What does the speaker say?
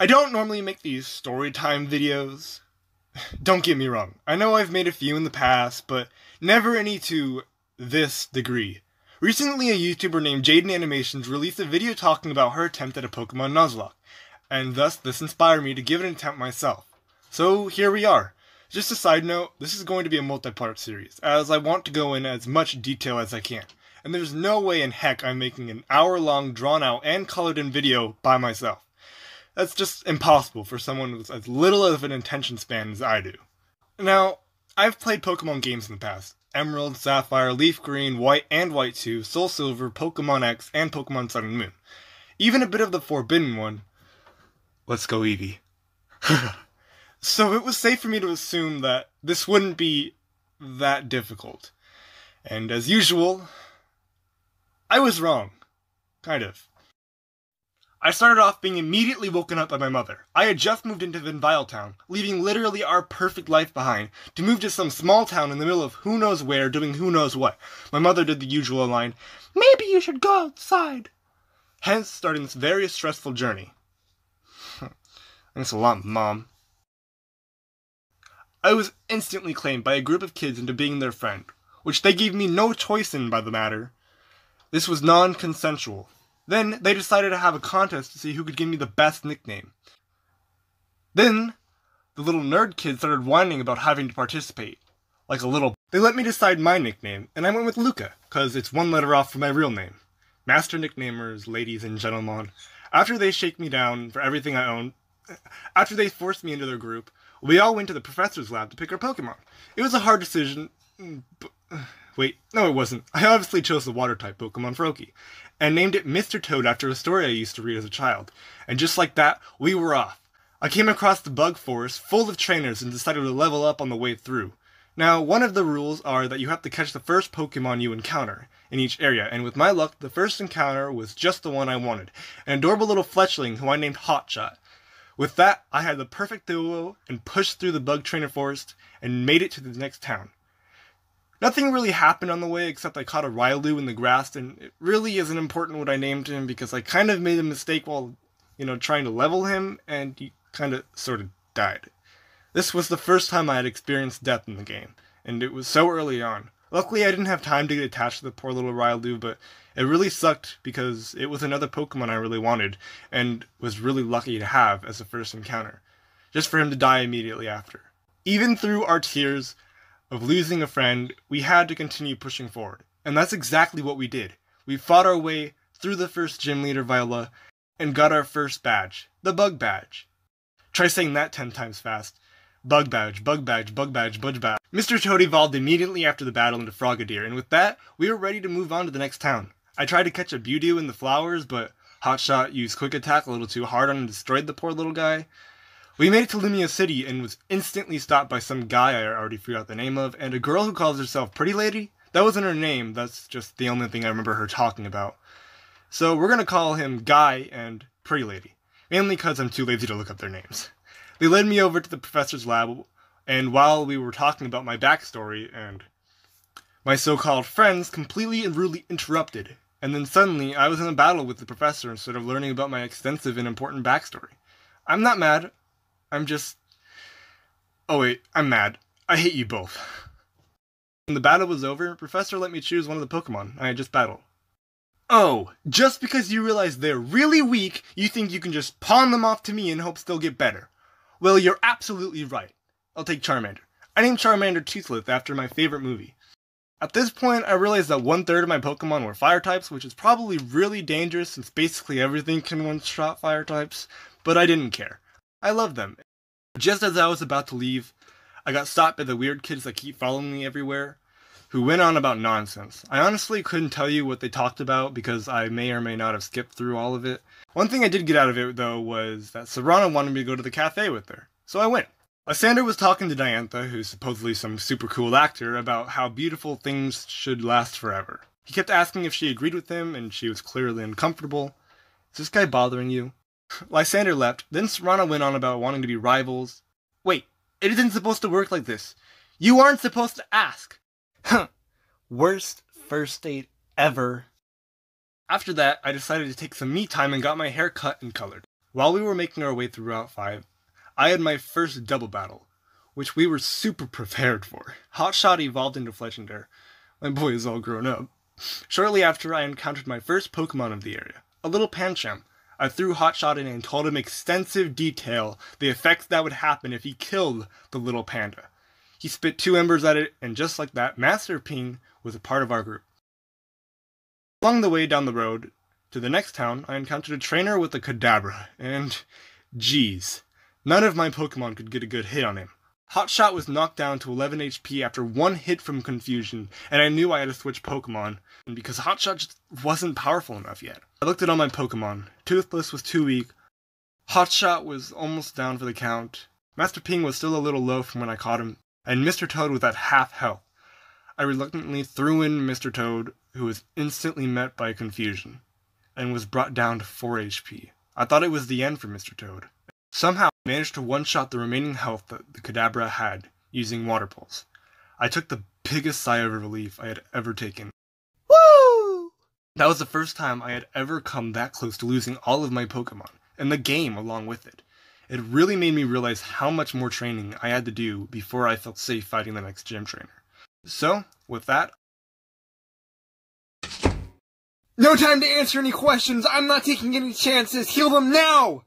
I don't normally make these storytime videos. Don't get me wrong, I know I've made a few in the past, but never any to this degree. Recently, a YouTuber named Jaiden Animations released a video talking about her attempt at a Pokemon Nuzlocke, and thus this inspired me to give it an attempt myself. So here we are. Just a side note, this is going to be a multi-part series, as I want to go in as much detail as I can, and there's no way in heck I'm making an hour-long, drawn-out, and colored-in video by myself. That's just impossible for someone with as little of an attention span as I do. Now, I've played Pokemon games in the past. Emerald, Sapphire, Leaf Green, White and White 2, Soul Silver, Pokemon X, and Pokemon Sun and Moon. Even a bit of the Forbidden one. Let's go Eevee. So it was safe for me to assume that this wouldn't be that difficult. And as usual, I was wrong. Kind of. I started off being immediately woken up by my mother. I had just moved into Vinville Town, leaving literally our perfect life behind, to move to some small town in the middle of who knows where, doing who knows what. My mother did the usual line, "Maybe you should go outside." Hence, starting this very stressful journey. Thanks a lot, Mom. I was instantly claimed by a group of kids into being their friend, which they gave me no choice in by the matter. This was non-consensual. Then, they decided to have a contest to see who could give me the best nickname. Then, the little nerd kids started whining about having to participate. Like a little... They let me decide my nickname, and I went with Luca, cause it's one letter off from my real name. Master nicknamers, ladies and gentlemen. After they shake me down for everything I own, after they forced me into their group, we all went to the professor's lab to pick our Pokemon. It was a hard decision, but... Wait, no it wasn't. I obviously chose the water-type Pokemon Froakie, and named it Mr. Toad after a story I used to read as a child. And just like that, we were off. I came across the bug forest full of trainers and decided to level up on the way through. Now, one of the rules are that you have to catch the first Pokemon you encounter in each area, and with my luck, the first encounter was just the one I wanted, an adorable little fletchling who I named Hotshot. With that, I had the perfect duo and pushed through the bug trainer forest and made it to the next town. Nothing really happened on the way except I caught a Riolu in the grass, and it really isn't important what I named him because I kind of made a mistake while, trying to level him, and he kind of sort of died. This was the first time I had experienced death in the game, and it was so early on. Luckily I didn't have time to get attached to the poor little Riolu, but it really sucked because it was another Pokemon I really wanted, and was really lucky to have as a first encounter, just for him to die immediately after. Even through our tears of losing a friend, we had to continue pushing forward. And that's exactly what we did. We fought our way through the first gym leader, Viola, and got our first badge, the Bug Badge. Try saying that 10 times fast. Bug Badge, Bug Badge, Bug Badge, Budge Badge. Mr. Toad evolved immediately after the battle into Frogadier, and with that, we were ready to move on to the next town. I tried to catch a Budew in the flowers, but Hotshot used Quick Attack a little too hard on and destroyed the poor little guy. We made it to Lumia City and was instantly stopped by some guy I already forgot the name of, and a girl who calls herself Pretty Lady. That wasn't her name, that's just the only thing I remember her talking about. So we're gonna call him Guy and Pretty Lady, mainly because I'm too lazy to look up their names. They led me over to the professor's lab, and while we were talking about my backstory, and my so-called friends completely and rudely interrupted, and then suddenly I was in a battle with the professor instead of learning about my extensive and important backstory. I'm not mad. I'm just... Oh wait, I'm mad. I hate you both. When the battle was over, Professor let me choose one of the Pokemon I had just battled. Oh, just because you realize they're really weak, you think you can just pawn them off to me and hope they'll get better. Well, you're absolutely right. I'll take Charmander. I named Charmander Toothless after my favorite movie. At this point, I realized that 1/3 of my Pokemon were fire types, which is probably really dangerous since basically everything can one-shot fire types, but I didn't care. I love them. Just as I was about to leave, I got stopped by the weird kids that keep following me everywhere, who went on about nonsense. I honestly couldn't tell you what they talked about because I may or may not have skipped through all of it. One thing I did get out of it, though, was that Serana wanted me to go to the cafe with her, so I went. Lysander was talking to Diantha, who's supposedly some super cool actor, about how beautiful things should last forever. He kept asking if she agreed with him, and she was clearly uncomfortable. Is this guy bothering you? Lysander left, then Serana went on about wanting to be rivals. Wait, it isn't supposed to work like this. You aren't supposed to ask. Huh. Worst first date ever. After that, I decided to take some me time and got my hair cut and colored. While we were making our way through Route 5, I had my first double battle, which we were super prepared for. Hotshot evolved into Fletchinder. My boy is all grown up. Shortly after, I encountered my first Pokemon of the area, a little Pancham. I threw Hotshot in and told him extensive detail the effects that would happen if he killed the little panda. He spit 2 embers at it, and just like that, Master Ping was a part of our group. Along the way down the road to the next town, I encountered a trainer with a Kadabra, and geez, none of my Pokemon could get a good hit on him. Hotshot was knocked down to 11 HP after 1 hit from Confusion, and I knew I had to switch Pokemon, because Hotshot just wasn't powerful enough yet. I looked at all my Pokemon. Toothless was too weak. Hotshot was almost down for the count. Master Ping was still a little low from when I caught him, and Mr. Toad was at half health. I reluctantly threw in Mr. Toad, who was instantly met by Confusion, and was brought down to 4 HP. I thought it was the end for Mr. Toad. Somehow I managed to one-shot the remaining health that the Kadabra had, using Water Pulse. I took the biggest sigh of relief I had ever taken. Woo! That was the first time I had ever come that close to losing all of my Pokemon, and the game along with it. It really made me realize how much more training I had to do before I felt safe fighting the next gym trainer. So, with that... No time to answer any questions! I'm not taking any chances! Heal them now!